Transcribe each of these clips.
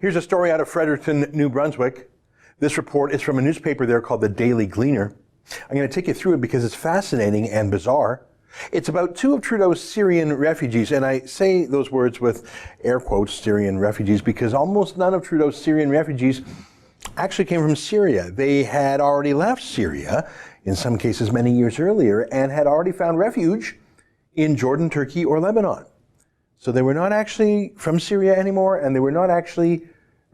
Here's a story out of Fredericton, New Brunswick. This report is from a newspaper there called the Daily Gleaner. I'm going to take you through it because it's fascinating and bizarre. It's about two of Trudeau's Syrian refugees, and I say those words with air quotes, Syrian refugees, because almost none of Trudeau's Syrian refugees actually came from Syria. They had already left Syria, in some cases many years earlier, and had already found refuge in Jordan, Turkey, or Lebanon. So they were not actually from Syria anymore, and they were not actually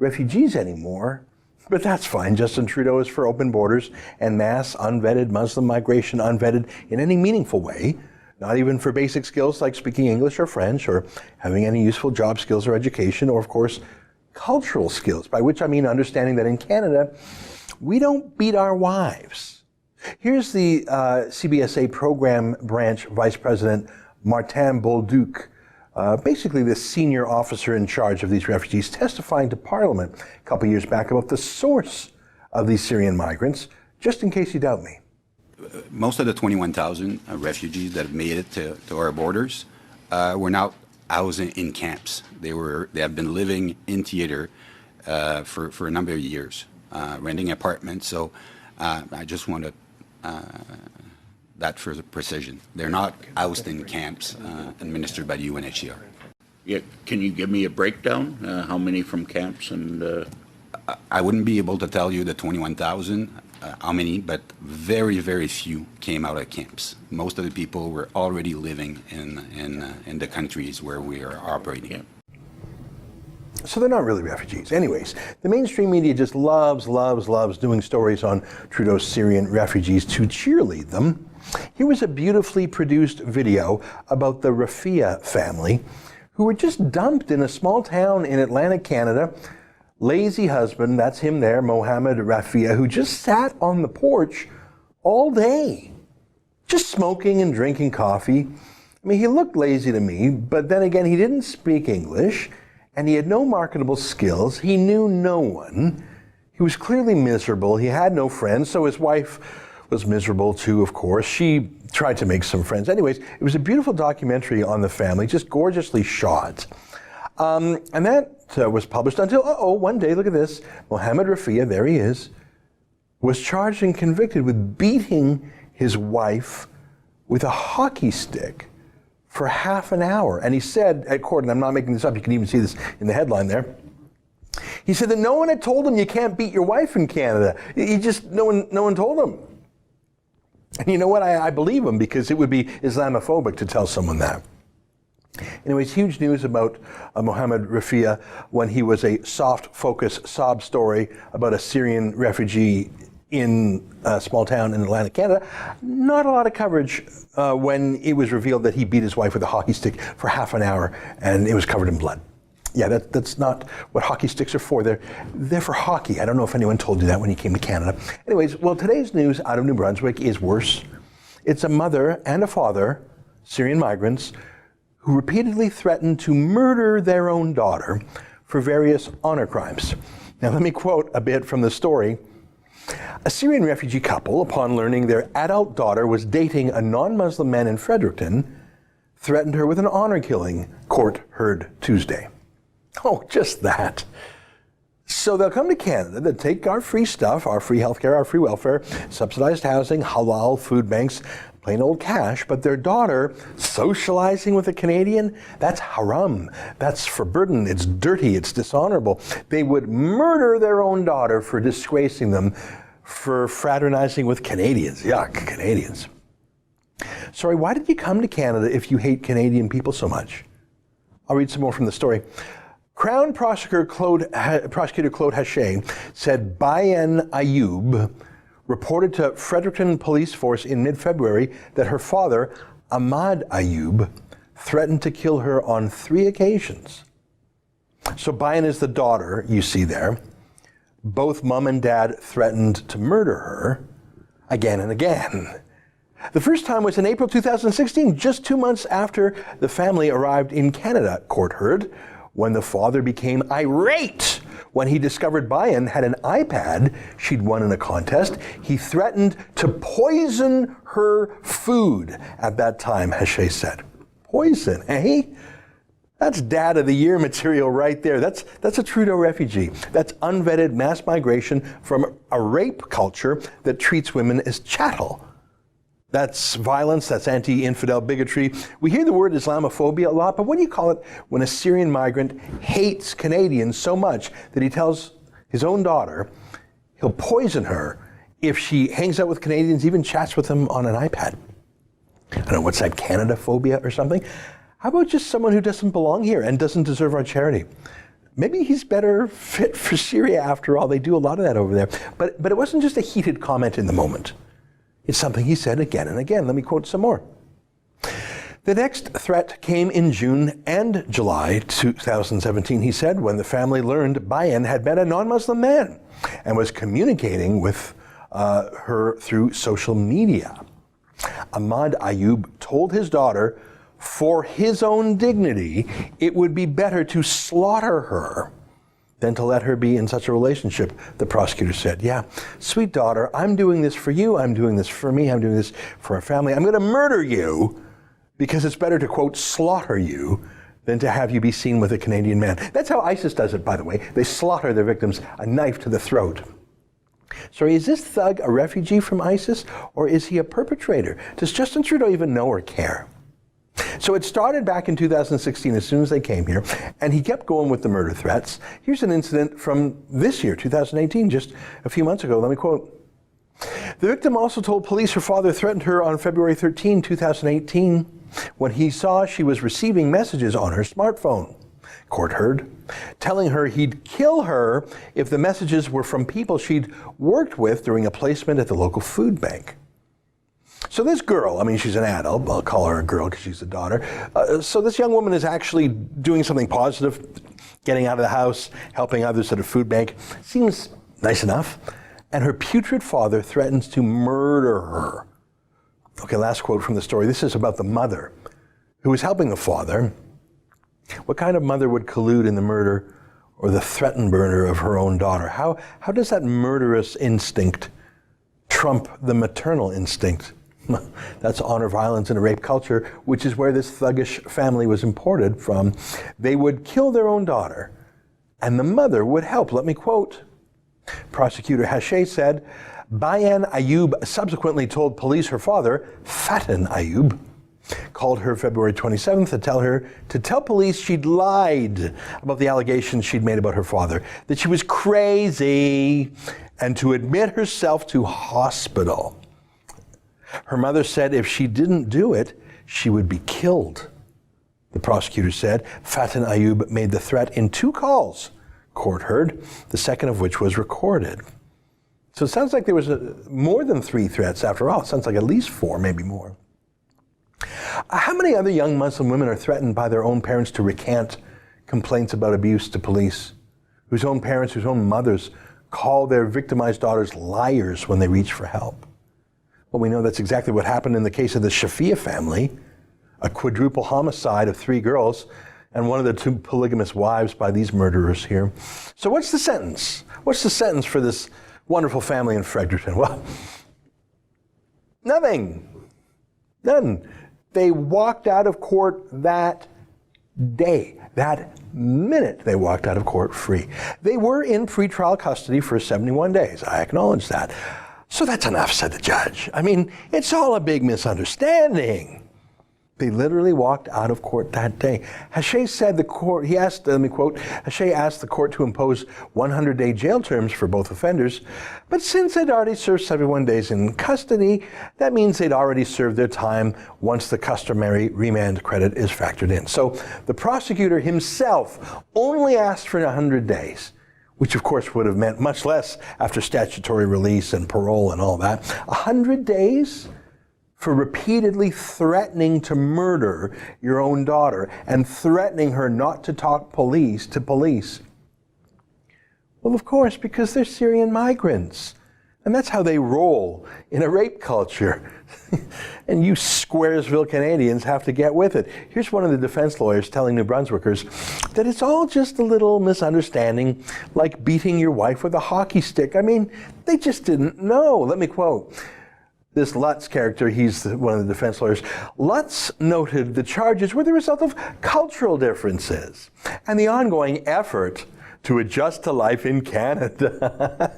refugees anymore. But that's fine. Justin Trudeau is for open borders and mass unvetted Muslim migration, unvetted in any meaningful way, not even for basic skills like speaking English or French or having any useful job skills or education, or of course, cultural skills, by which I mean understanding that in Canada, we don't beat our wives. Here's the CBSA program branch vice president, Martin Bolduc, basically the senior officer in charge of these refugees, testifying to Parliament a couple years back about the source of these Syrian migrants, just in case you doubt me. Most of the 21,000 refugees that have made it to our borders were now housed in camps. They have been living in theater for a number of years, renting apartments. So I just want to that for the precision. They're not housed in camps administered by the UNHCR. Yeah, can you give me a breakdown? How many from camps? And I wouldn't be able to tell you the 21,000, how many, but very, very few came out of camps. Most of the people were already living in the countries where we are operating. Yeah. So they're not really refugees. Anyways, the mainstream media just loves doing stories on Trudeau's Syrian refugees to cheerlead them. Here was a beautifully produced video about the Rafia family who were just dumped in a small town in Atlantic Canada. Lazy husband, that's him there, Mohammed Rafia, who just sat on the porch all day, just smoking and drinking coffee. I mean, he looked lazy to me, but then again, he didn't speak English, and he had no marketable skills. He knew no one. He was clearly miserable. He had no friends, so his wife was miserable too, of course. She tried to make some friends. Anyways, it was a beautiful documentary on the family, just gorgeously shot. And that was published until, one day, look at this, Mohammed Rafia, there he is, was charged and convicted with beating his wife with a hockey stick for half an hour. And he said at court, and I'm not making this up, you can even see this in the headline there, he said that no one had told him you can't beat your wife in Canada. No one told him. And you know what, I believe him, because it would be Islamophobic to tell someone that. Anyways, huge news about Mohammed Rafia when he was a soft focus sob story about a Syrian refugee in a small town in Atlantic Canada. Not a lot of coverage when it was revealed that he beat his wife with a hockey stick for half an hour and it was covered in blood. Yeah, that's not what hockey sticks are for. They're for hockey. I don't know if anyone told you that when you came to Canada. Anyways, well, today's news out of New Brunswick is worse. It's a mother and a father, Syrian migrants, who repeatedly threatened to murder their own daughter for various honor crimes. Now, let me quote a bit from the story. A Syrian refugee couple, upon learning their adult daughter was dating a non-Muslim man in Fredericton, threatened her with an honor killing, court heard Tuesday. Oh, just that. So they'll come to Canada, they'll take our free stuff, our free healthcare, our free welfare, subsidized housing, halal food banks, plain old cash, but their daughter socializing with a Canadian, that's haram, that's forbidden, it's dirty, it's dishonorable. They would murder their own daughter for disgracing them, for fraternizing with Canadians. Yuck, Canadians. Sorry, why did you come to Canada if you hate Canadian people so much? I'll read some more from the story. Crown Prosecutor Claude Haché said Bayan Ayoub reported to Fredericton Police Force in mid-February that her father, Ahmad Ayoub, threatened to kill her on 3 occasions. So Bayan is the daughter you see there. Both mom and dad threatened to murder her again and again. The first time was in April 2016, just 2 months after the family arrived in Canada, court heard, when the father became irate when he discovered Bayan had an iPad she'd won in a contest. He threatened to poison her food at that time, Haché said. Poison, eh? That's Dad of the Year material right there. That's a Trudeau refugee. That's unvetted mass migration from a rape culture that treats women as chattel. That's violence, that's anti-infidel bigotry. We hear the word Islamophobia a lot, but what do you call it when a Syrian migrant hates Canadians so much that he tells his own daughter he'll poison her if she hangs out with Canadians, even chats with them on an iPad? I don't know, what's that, Canada phobia or something? How about just someone who doesn't belong here and doesn't deserve our charity? Maybe he's better fit for Syria after all. They do a lot of that over there. But it wasn't just a heated comment in the moment. It's something he said again and again. Let me quote some more. The next threat came in June and July 2017, he said, when the family learned Bayan had met a non-Muslim man and was communicating with her through social media. Ahmad Ayub told his daughter, for his own dignity, it would be better to slaughter her than to let her be in such a relationship, the prosecutor said. Yeah, sweet daughter, I'm doing this for you, I'm doing this for me, I'm doing this for our family. I'm going to murder you because it's better to, quote, slaughter you than to have you be seen with a Canadian man. That's how ISIS does it, by the way. They slaughter their victims, a knife to the throat. So is this thug a refugee from ISIS, or is he a perpetrator? Does Justin Trudeau even know or care? So it started back in 2016 as soon as they came here, and he kept going with the murder threats. Here's an incident from this year, 2018, just a few months ago. Let me quote. The victim also told police her father threatened her on February 13, 2018, when he saw she was receiving messages on her smartphone. Court heard, telling her he'd kill her if the messages were from people she'd worked with during a placement at the local food bank. So this girl, I mean, she's an adult, I'll call her a girl because she's a daughter. So this young woman is actually doing something positive, getting out of the house, helping others at a food bank. Seems nice enough. And her putrid father threatens to murder her. Okay, last quote from the story. This is about the mother who was helping the father. What kind of mother would collude in the murder or the threatened murder of her own daughter? How does that murderous instinct trump the maternal instinct? That's honor violence in a rape culture, which is where this thuggish family was imported from. They would kill their own daughter, and the mother would help. Let me quote. Prosecutor Haché said, Bayan Ayub subsequently told police her father, Fatin Ayub, called her February 27th to tell police she'd lied about the allegations she'd made about her father, that she was crazy, and to admit herself to hospital. Her mother said if she didn't do it, she would be killed. The prosecutor said Fatin Ayub made the threat in 2 calls, court heard, the second of which was recorded. So it sounds like there was more than 3 threats after all. It sounds like at least 4, maybe more. How many other young Muslim women are threatened by their own parents to recant complaints about abuse to police, whose own parents, whose own mothers call their victimized daughters liars when they reach for help? Well, we know that's exactly what happened in the case of the Shafia family, a quadruple homicide of 3 girls and one of the 2 polygamous wives by these murderers here. So what's the sentence? What's the sentence for this wonderful family in Fredericton? Well, nothing. None. They walked out of court that day, that minute they walked out of court free. They were in pretrial custody for 71 days. I acknowledge that. So that's enough, said the judge. I mean, it's all a big misunderstanding. They literally walked out of court that day. Haché said the court, he asked, let me quote, Haché asked the court to impose 100-day jail terms for both offenders, but since they'd already served 71 days in custody, that means they'd already served their time once the customary remand credit is factored in. So the prosecutor himself only asked for 100 days, which of course would have meant much less after statutory release and parole and all that. 100 days for repeatedly threatening to murder your own daughter and threatening her not to talk to police. Well, of course, because they're Syrian migrants. And that's how they roll in a rape culture. And you Squaresville Canadians have to get with it. Here's one of the defense lawyers telling New Brunswickers that it's all just a little misunderstanding, like beating your wife with a hockey stick. I mean, they just didn't know. Let me quote. this Lutz character, he's one of the defense lawyers. Lutz noted the charges were the result of cultural differences and the ongoing effort to adjust to life in Canada.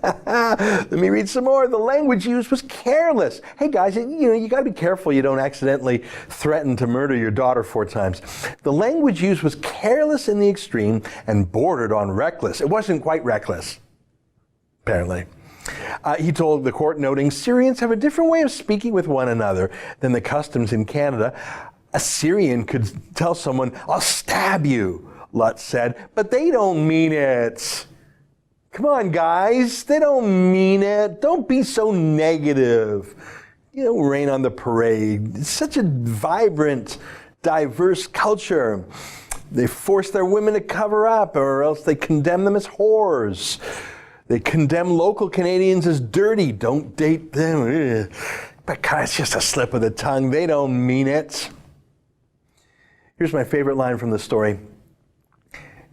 Let me read some more. The language used was careless. Hey guys, you got to be careful you don't accidentally threaten to murder your daughter 4 times. The language used was careless in the extreme and bordered on reckless. It wasn't quite reckless, apparently. He told the court, noting, Syrians have a different way of speaking with one another than the customs in Canada. A Syrian could tell someone, I'll stab you, Lutz said, but they don't mean it. Come on, guys, they don't mean it. Don't be so negative. Rain on the parade. It's such a vibrant, diverse culture. They force their women to cover up, or else they condemn them as whores. They condemn local Canadians as dirty. Don't date them. But God, it's just a slip of the tongue. They don't mean it. Here's my favorite line from the story.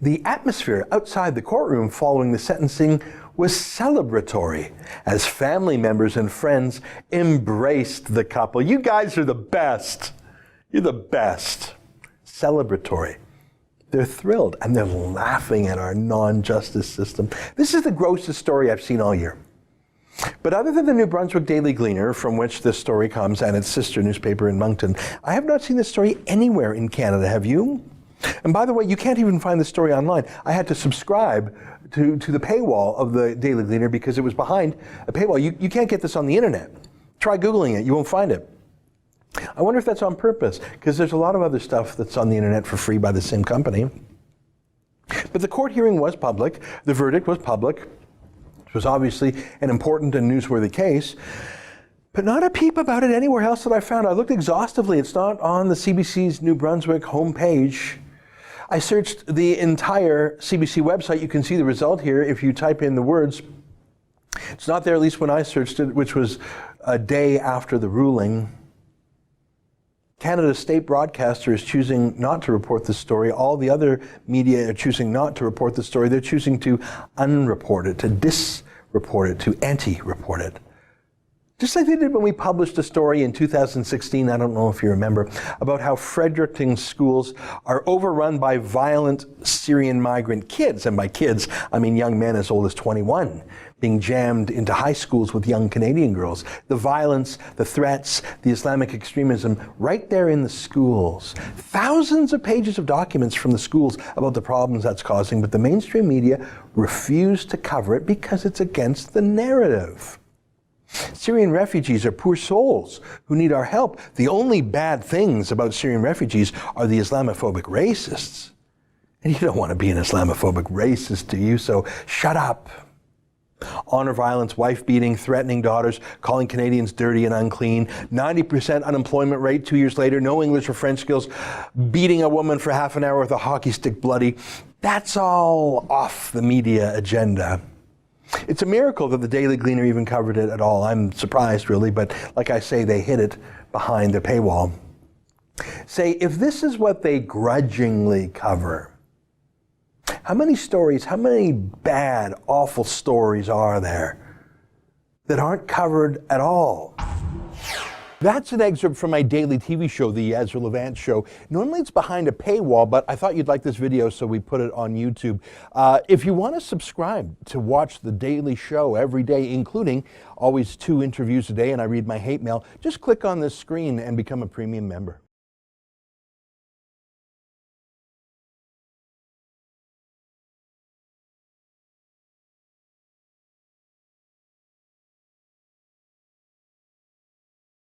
The atmosphere outside the courtroom following the sentencing was celebratory as family members and friends embraced the couple. You guys are the best. You're the best. Celebratory. They're thrilled and they're laughing at our non-justice system. This is the grossest story I've seen all year. But other than the New Brunswick Daily Gleaner, from which this story comes, and its sister newspaper in Moncton, I have not seen this story anywhere in Canada. Have you? And by the way, you can't even find the story online. I had to subscribe to the paywall of the Daily Gleaner because it was behind a paywall. You can't get this on the internet. Try Googling it. You won't find it. I wonder if that's on purpose, because there's a lot of other stuff that's on the internet for free by the same company. But the court hearing was public. The verdict was public. It was obviously an important and newsworthy case. But not a peep about it anywhere else that I found. I looked exhaustively. It's not on the CBC's New Brunswick homepage. I searched the entire CBC website. You can see the result here if you type in the words. It's not there, at least when I searched it, which was a day after the ruling. Canada's state broadcaster is choosing not to report the story. All the other media are choosing not to report the story. They're choosing to unreport it, to disreport it, to anti-report it. Just like they did when we published a story in 2016, I don't know if you remember, about how Fredericton schools are overrun by violent Syrian migrant kids. And by kids, I mean young men as old as 21, being jammed into high schools with young Canadian girls. The violence, the threats, the Islamic extremism, right there in the schools. Thousands of pages of documents from the schools about the problems that's causing, but the mainstream media refuse to cover it because it's against the narrative. Syrian refugees are poor souls who need our help. The only bad things about Syrian refugees are the Islamophobic racists. And you don't want to be an Islamophobic racist, do you? So shut up. Honor violence, wife beating, threatening daughters, calling Canadians dirty and unclean, 90% unemployment rate 2 years later, no English or French skills, beating a woman for half an hour with a hockey stick bloody. That's all off the media agenda. It's a miracle that the Daily Gleaner even covered it at all. I'm surprised, really, but like I say, they hid it behind the paywall. Say, if this is what they grudgingly cover, how many stories, how many bad, awful stories are there that aren't covered at all? That's an excerpt from my daily TV show, The Ezra Levant Show. Normally it's behind a paywall, but I thought you'd like this video, so we put it on YouTube. If you want to subscribe to watch the daily show every day, including always 2 interviews a day, and I read my hate mail, just click on this screen and become a premium member.